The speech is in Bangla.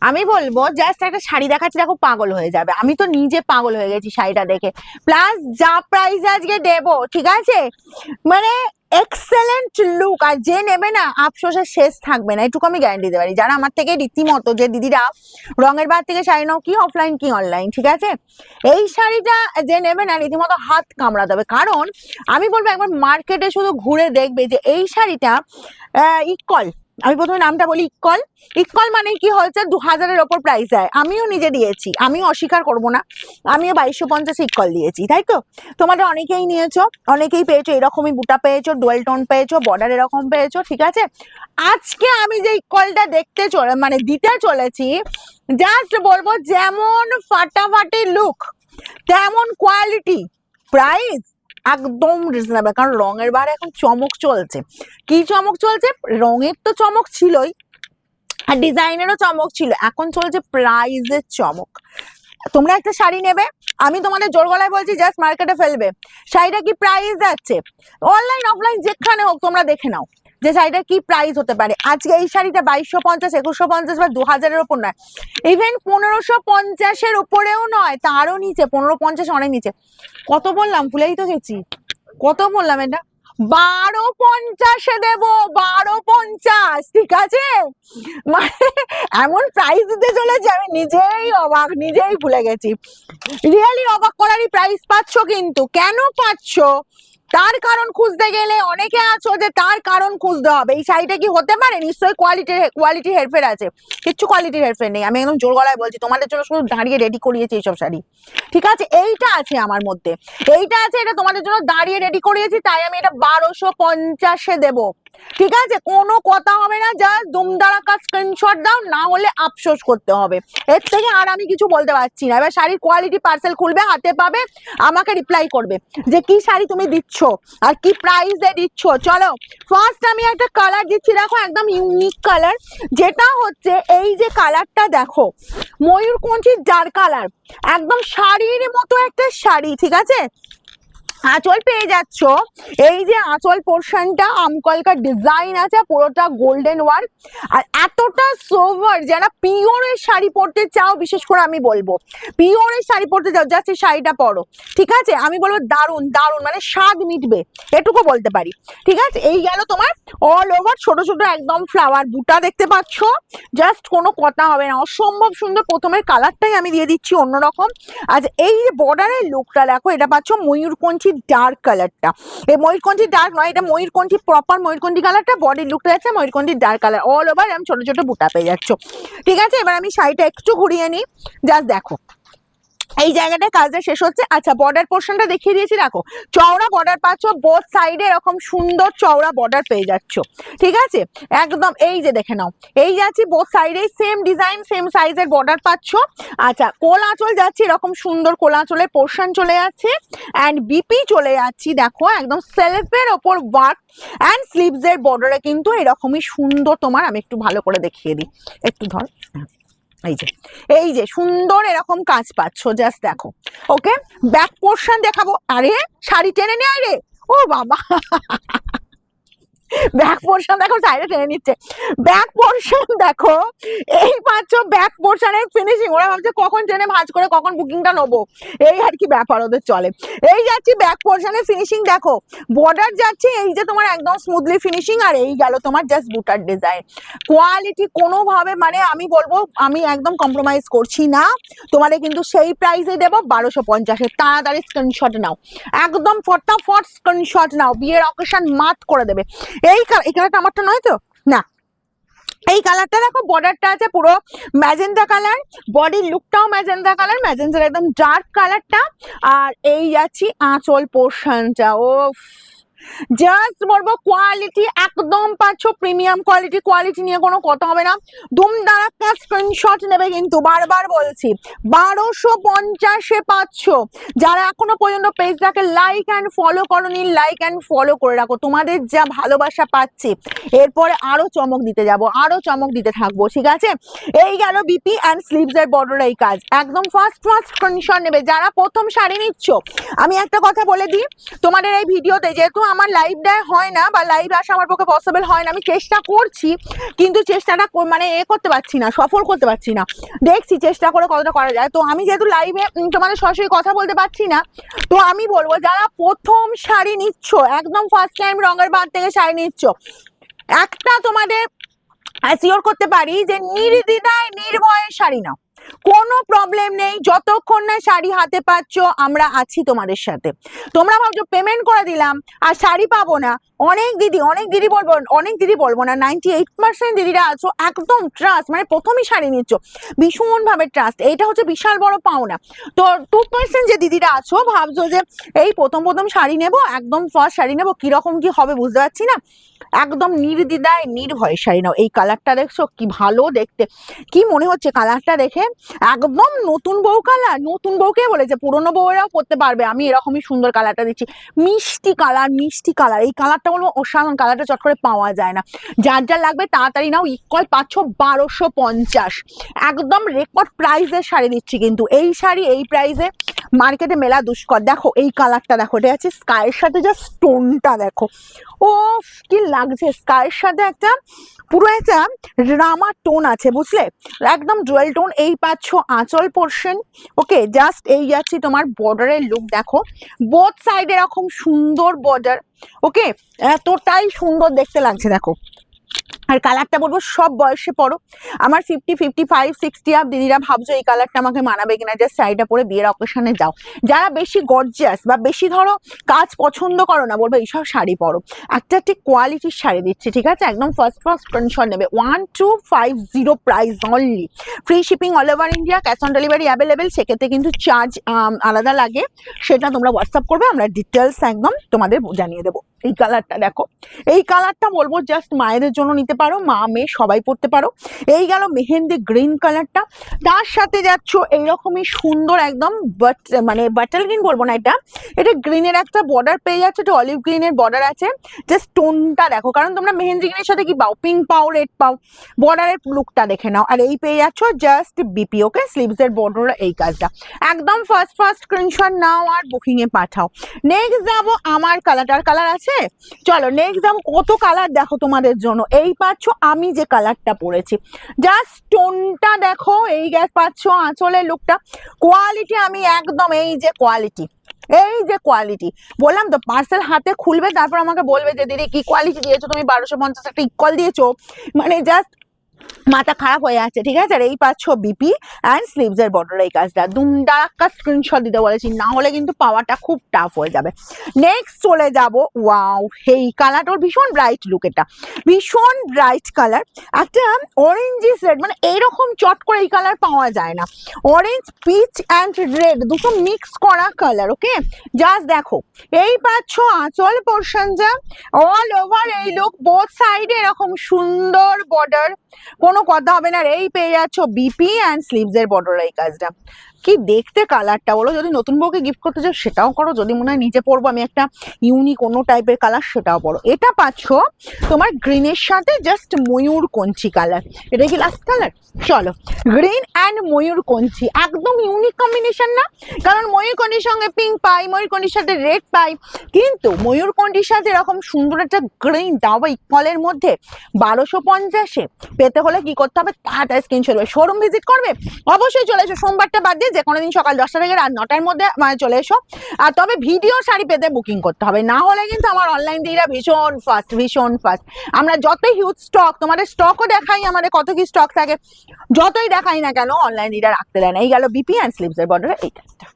আমি বলবো জাস্ট একটা শাড়ি দেখাচ্ছি, দেখো পাগল হয়ে যাবে। আমি তো নিজে পাগল হয়ে গেছি শাড়িটা দেখে। প্লাস যা প্রাইস আজকে দেবো, ঠিক আছে, মানে এক্সেলেন্ট লুক। আর যে নেবে না, আফসোসের শেষ থাকবে না, এটুকু আমি গ্যারান্টি দিতে পারি। যারা আমার থেকে রীতিমতো, যে দিদিরা রঙের বার থেকে শাড়ি নাও, কি অফলাইন কি অনলাইন, ঠিক আছে, এই শাড়িটা যে নেবে না, রীতিমতো হাত কামড়া দেবে। কারণ আমি বলবো একবার মার্কেটে শুধু ঘুরে দেখবে যে এই শাড়িটা ইকল, আমি প্রথমে নামটা বলি, ইকল। ইকল মানে কি হচ্ছে, 2000-এর ওপর প্রাইস হয়। আমিও নিজে দিয়েছি, আমিও অস্বীকার করবো না, আমিও 2250 ইকল দিয়েছি, তাই তো। তোমাদের অনেকেই নিয়েছো, অনেকেই পেয়েছো, এরকমই বুটা পেয়েছো, ডুয়েল টোন পেয়েছো, বর্ডার এরকম পেয়েছো, ঠিক আছে। আজকে আমি যে ইকলটা মানে দিতে চলেছি, জাস্ট বলবো যেমন ফাটাফাটি লুক তেমন কোয়ালিটি, প্রাইস একদম রিজনেবল। কারণ রঙের বার এখন চমক চলছে। কি চমক চলছে? রঙের তো চমক ছিলই, আর ডিজাইনেরও চমক ছিল, এখন চলছে প্রাইজের চমক। তোমরা একটা শাড়ি নেবে, আমি তোমাদের জোর গলায় বলছি, জাস্ট মার্কেটে ফেলবে, শাড়িটা কি প্রাইস যাচ্ছে, অনলাইন অফলাইন যেখানে হোক তোমরা দেখে নাও যে শাড়িটা কি প্রাইস হতে পারে। আজকে এই শাড়িটা 2250, 2150 বা 2000-এর ওপর নয়, ইভেন 1550-এর উপরেও নয়, তারও নিচে, 1550 অনেক নিচে। কত বললাম, ভুলেই তো গেছি, কত বললাম এটা, 1250-এ দেবো, 1250, ঠিক আছে। মানে এমন প্রাইস দিতে চলেছে, আমি নিজেই অবাক, নিজেই ভুলে গেছি। রিয়েলি অবাক করারই প্রাইস পাচ্ছ, কিন্তু কেন পাচ্ছ তার কারণ খুঁজতে গেলে অনেকে আছো যে তার কারণ খুঁজতে হবে। এই শাড়িটা কি হতে পারে? নিশ্চয়ই কোয়ালিটি হেরফের আছে। কিচ্ছু কোয়ালিটির হেরফের নেই, আমি একদম জোর গলায় বলছি, তোমাদের জন্য শুধু দাঁড়িয়ে রেডি করিয়েছি এইসব শাড়ি, ঠিক আছে। এইটা আছে আমার মধ্যে, এইটা আছে, এটা তোমাদের জন্য দাঁড়িয়ে রেডি করিয়েছি, তাই আমি এটা 1250-এ দেবো, ঠিক আছে। কোনো কথা হবে না, জাস্ট দুমদারাকা স্ক্রিনশট দাও, না হলে আফসোস করতে হবে। এর থেকে আর আমি কিছু বলতে পারছি না। এবার শাড়ির কোয়ালিটি পার্সেল খুলবে, হাতে পাবে, আমাকে রিপ্লাই করবে যে কি শাড়ি তুমি দিচ্ছ আর কি প্রাইসে দিচ্ছ। চলো ফার্স্ট আমি একটা কালার দিচ্ছি, দেখো একদম ইউনিক কালার, যেটা হচ্ছে এই যে কালারটা দেখো, ময়ূরকণ্ঠীর ডার্ক কালার, একদম শাড়ির মতো একটা শাড়ি, ঠিক আছে। আঁচল পেয়ে যাচ্ছ, এই যে আঁচল পোর্শনটা আমকলকার ডিজাইন আছে, পুরোটা গোল্ডেন ওয়ার্ক, আর এতটা সোভার। যারা পিওরের শাড়ি পরতে চাও, বিশেষ করে আমি বলবো পিওরের শাড়ি পরতে চাও, জাস্ট এই শাড়িটা পরো, ঠিক আছে। আমি বলবো দারুণ দারুণ, মানে স্বাদ মিটবে, এটুকু বলতে পারি, ঠিক আছে। এই গেল তোমার অল ওভার ছোট ছোট একদম ফ্লাওয়ার বুটা, দেখতে পাচ্ছ, জাস্ট কোনো কথা হবে না, অসম্ভব সুন্দর। প্রথমের কালারটাই আমি দিয়ে দিচ্ছি অন্যরকম। আচ্ছা, এই যে বর্ডারের লুকটা দেখো, এটা পাচ্ছ ময়ূরকণ্ঠী ডার্ক কালারটা, এই ময়ূরকণ্ঠী ডার্ক নয়, এটা ময়ূরকণ্ঠী প্রপার ময়ূরকণ্ঠী কালারটা, বডির লুকটা যাচ্ছে ময়ূরকণ্ঠী ডার্ক কালার, অল ওভার আমি ছোট ছোট বুটা পেয়ে যাচ্ছ, ঠিক আছে। এবার আমি শাড়িটা একটু ঘুরিয়ে নিই, জাস্ট দেখো এই জায়গাটায় কাজটা শেষ হচ্ছে। আচ্ছা, বর্ডার পোর্শনটা দেখিয়ে দিয়েছি, দেখো চওড়া বর্ডার পাচ্ছ, বোথ সাইডে এরকম সুন্দর চওড়া বর্ডার পেয়ে যাচ্ছ, ঠিক আছে, একদম। এই যে দেখে নাও, এই যাচ্ছি বোথ সাইডে সেম ডিজাইন সেম সাইজের বর্ডার পাচ্ছ। আচ্ছা, কোল আঁচল যাচ্ছে, এরকম সুন্দর কোল আঁচলের পোর্শন চলে যাচ্ছে, অ্যান্ড বিপি চলে যাচ্ছি, দেখো একদম সেলফের ওপর ওয়ার্ক, অ্যান্ড স্লিভস এর বর্ডারে কিন্তু এরকমই সুন্দর তোমার, আমি একটু ভালো করে দেখিয়ে দিই, একটু ধর, এই যে সুন্দর এরকম কাজ পাচ্ছ, জাস্ট দেখো। ওকে, ব্যাক পোর্শন দেখাবো, আরে শাড়ি টেনে নেয় রে, ও বাবা, ব্যাক পোর্শন দেখো, সাইডে টেনে নিচ্ছে, ব্যাক পোর্শন দেখো, এই পাচ্ছ ব্যাক পোর্শনের ফিনিশিং। ওরা ভাবছে কখন ট্রেনে ভাঁজ করে কখন বুকিংটা নেবো, এই আর কি ব্যাপার ওদের চলে। এই যাচ্ছি ব্যাক পোর্শনের ফিনিশিং দেখো, বর্ডার যাচ্ছে, এই যে তোমার একদম স্মুথলি ফিনিশিং, আর এই গেল তোমার জাস্ট বুটার ডিজাইন। কোয়ালিটি কোনোভাবে, মানে আমি বলবো আমি একদম কম্প্রোমাইজ করছি না, তোমাদের কিন্তু সেই প্রাইসে দেবো 1250-এ। তাড়াতাড়ি স্ক্রিনশট নাও, একদম ফটাফট স্ক্রিনশট নাও, বিয়ের অকেশন মাত করে দেবে। এই কালারটা আমারটা নয় তো, না, এই কালারটা দেখো, বর্ডারটা আছে পুরো ম্যাজেন্টা কালার, বডির লুকটাও ম্যাজেন্টা কালার, ম্যাজেন্টার একদম ডার্ক কালারটা, আর এই যাচ্ছি আঁচল পোর্শনটা। ও জাস্ট বলবো কোয়ালিটি একদম পাচ্ছ প্রিমিয়াম কোয়ালিটি, কোয়ালিটি নিয়ে কোনো কথা হবে না। দুমদারাক্কা স্ক্রিনশট নেবে কিন্তু, বারবার বলছি 1250-এ পাচ্ছ। যারা এখনো পর্যন্ত পেজটাকে লাইক অ্যান্ড ফলো করোনি, লাইক অ্যান্ড ফলো করে রাখো, তোমাদের যা ভালোবাসা পাচ্ছি এরপরে আরো চমক দিতে যাব, আরো চমক দিতে থাকবো, ঠিক আছে। এই গেল বিপি অ্যান্ড স্লিভস এর বর্ডার, এই কাজ একদম ফার্স্ট স্ক্রিনশট নেবে যারা প্রথম শাড়ি নিচ্ছ। আমি একটা কথা বলে দিই, তোমাদের এই ভিডিওতে যেহেতু আমার লাইভ দেয় হয় না, বা লাইভ আসা আমার পক্ষে পসিবল হয় না, আমি চেষ্টা করছি কিন্তু চেষ্টাটা মানে করতে পারছি না, সফল করতে পারছি না, দেখছি চেষ্টা করে কতটা করা যায়। তো আমি যেহেতু লাইভে তোমাদের সরাসরি কথা বলতে পারছি না, তো আমি বলবো যারা প্রথম শাড়ি নিচ্ছ, একদম ফার্স্ট টাইম রঙের বাদ থেকে শাড়ি নিচ্ছ, একটা তোমাদের অ্যাসিওর করতে পারি যে নির্দ্বিধায় নির্ভয়ে শাড়ি নাও, কোনো প্রবলেম নেই। যতক্ষণ না শাড়ি হাতে পাচ্ছ আমরা আছি তোমাদের সাথে। তোমরা ভাবছো পেমেন্ট করে দিলাম আর শাড়ি পাবো না, অনেক দিদি বলবো না, 98% দিদিরা আছো একদম ট্রাস্ট, মানে প্রথমই শাড়ি নিচ্ছ ভীষণ ভাবে ট্রাস্ট, এইটা হচ্ছে বিশাল বড় পাওনা। তো 2% যে দিদিরা আছো ভাবছো যে এই প্রথম শাড়ি নেবো, একদম ফার্স্ট শাড়ি নেবো, কিরকম কি হবে বুঝতে পারছি না, একদম নির্দ্বিধায় নির্ভয়ে শাড়ি নাও। এই কালারটা দেখছো কি ভালো দেখতে, কি মনে হচ্ছে কালারটা দেখে, একদম নতুন বউ কালার। নতুন বউকে বলেছে পুরনো বউরাও পরতে পারবে, আমি এরকমই সুন্দর কালারটা দিচ্ছি, মিষ্টি কালার। এই কালারটা বলবো অসাধারণ, কালারটা চট করে পাওয়া যায় না। যার লাগবে তাড়াতাড়ি নাও, ইকুয়াল পাচ্ছ 1250, একদম রেকর্ড প্রাইসের শাড়ি দিচ্ছি কিন্তু। এই শাড়ি এই প্রাইসে মার্কেটে মেলা দুষ্কর। দেখো এই কালারটা দেখো, এটা আছে স্কাইয়ের সাথে যা স্টোনটা দেখো, ও কি লাগছে, স্কাইয়ের সাথে একটা পুরো একটা রামা টোন আছে বুঝলে, একদম জুয়েল টোন। এই পাচ্ছ আঁচল পোর্শন, ওকে, জাস্ট এই যাচ্ছি তোমার বর্ডারের লুক দেখো, বোথ সাইড এরকম সুন্দর বর্ডার, ওকে, এতটাই সুন্দর দেখতে লাগছে দেখো। আর কালারটা বলবো সব বয়সে পড়ো, আমার 50, 55, 60 আপ দিদিরা ভাবছো এই কালারটা আমাকে মানাবে কিনা, জাস্ট শাড়িটা পরে বিয়ের অকেশনে যাও। যারা বেশি গর্জিয়াস বা বেশি ধরো কাজ পছন্দ করো না, বলবো এইসব শাড়ি পরো। একটা ঠিক কোয়ালিটির শাড়ি দিচ্ছি, ঠিক আছে, একদম ফার্স্ট স্ক্রিনশট নেবে। 1250 price only, free shipping all over India, cash on delivery available. সেক্ষেত্রে কিন্তু চার্জ আলাদা লাগে, সেটা তোমরা হোয়াটসঅ্যাপ করবে, আমরা ডিটেলস একদম তোমাদের জানিয়ে দেবো। এই কালারটা দেখো, এই কালারটা বলবো জাস্ট মায়েদের জন্য নিতে পারো, মা মেয়ে সবাই পরতে পারো। এই গেল মেহেন্দি গ্রিন কালারটা, তার সাথে যাচ্ছ এইরকমই সুন্দর একদম মানে বাটার গ্রিন বলবো না, এটা গ্রিনের একটা বর্ডার পেয়ে যাচ্ছে, এটা অলিভ গ্রিনের বর্ডার আছে। জাস্ট টোনটা দেখো, কারণ তোমরা মেহেন্দি গ্রিনের সাথে কি পাও, পিঙ্ক পাও, রেড পাও, বর্ডারের লুকটা দেখে নাও। আর এই পেয়ে যাচ্ছ জাস্ট বিপি, ওকে, স্লিভস এর বর্ডার এই কাজটা। একদম ফার্স্ট স্ক্রিনশট নাও আর বুকিং এ পাঠাও। নেক্সট যাবো আমার কালারটার কালার আছে, চলো নেক্সট যাবো। কত কালার দেখো তোমাদের জন্য, এই পাচ্ছ আমি যে কালারটা পরেছি, জাস্ট টোনটা দেখো, এই গ্যাস পাচ্ছ আঁচলের লুকটা, কোয়ালিটি আমি একদম এই যে কোয়ালিটি বললাম তো, পার্সেল হাতে খুলবে তারপর আমাকে বলবে যে দিদি কি কোয়ালিটি দিয়েছো তুমি, 1250 একটা ইকুয়াল দিয়েছো, মানে জাস্ট মাথা খারাপ হয়ে যাচ্ছে, ঠিক আছে। আর এই পাচ্ছ বিপি অ্যান্ড স্লিভস এর বর্ডার এই কাজটা, দুমদারাক্কা স্ক্রিনশট দিতে বলেছি, না হলে কিন্তু পাওয়াটা খুব টাফ হয়ে যাবে। নেক্সট চলে যাব, ওয়াও এই কালারটা ভীষণ ব্রাইট লুক, এটা ভীষণ ব্রাইট কালার, একটা অরেঞ্জিস রেড, মানে এইরকম চট করে এই কালার পাওয়া যায় না, অরেঞ্জ পিচ অ্যান্ড রেড দুটো মিক্স করা কালার, ওকে। জাস্ট দেখো এই পাচ্ছ আঁচল পোর্শনটা অল ওভার এই লুক, বোথ সাইডে এরকম সুন্দর বর্ডার, কোনো কথা হবে না। এই পেয়ে যাচ্ছ বিপি অ্যান্ড স্লিভস এর বর্ডার এই কাজটা, কি দেখতে কালারটা বলো। যদি নতুন বউকে গিফট করতে চাও সেটাও করো, যদি মনে হয় নিজে পরবো আমি একটা ইউনিক অন্য টাইপের কালার সেটাও পরো। এটা পাচ্ছ তোমার গ্রিনের সাথে জাস্ট ময়ূর কঞ্চি কালার, এটা কি লাস্ট কালার, চলো গ্রিন অ্যান্ড ময়ূর কঞ্চি, একদম ইউনিক কম্বিনেশন না, কারণ ময়ূর কঞ্চির সঙ্গে পিঙ্ক পাই, ময়ূর কঞ্চির সাথে রেড পাই, কিন্তু ময়ূর কঞ্চির সাথে এরকম সুন্দর একটা গ্রিন, তাও বা ইকুয়ালের মধ্যে 1250-এ পেতে হলে কি করতে হবে, তাড়াতাড়ি স্ক্রিনশট নেবে, শোরুম ভিজিট করবে, অবশ্যই চলে এসো সোমবারটা বাদ দিয়ে যে কোনো দিন সকাল 10টা থেকে রাত 9টার মধ্যে মানে চলে এসো। আর তবে ভিডিও শাড়ি পেতে বুকিং করতে হবে, না হলে কিন্তু আমার অনলাইন দিদিরা ভীষণ ফাস্ট। আমরা যতই হিউজ স্টক, তোমাদের স্টকও দেখাই, আমাদের কত কি স্টক থাকে, যতই দেখাই না কেন অনলাইন দিদিরা রাখতে দেয় না। এই গেল বিপি অ্যান্ড স্লিভস এর বর্ডারে এই কাজটা।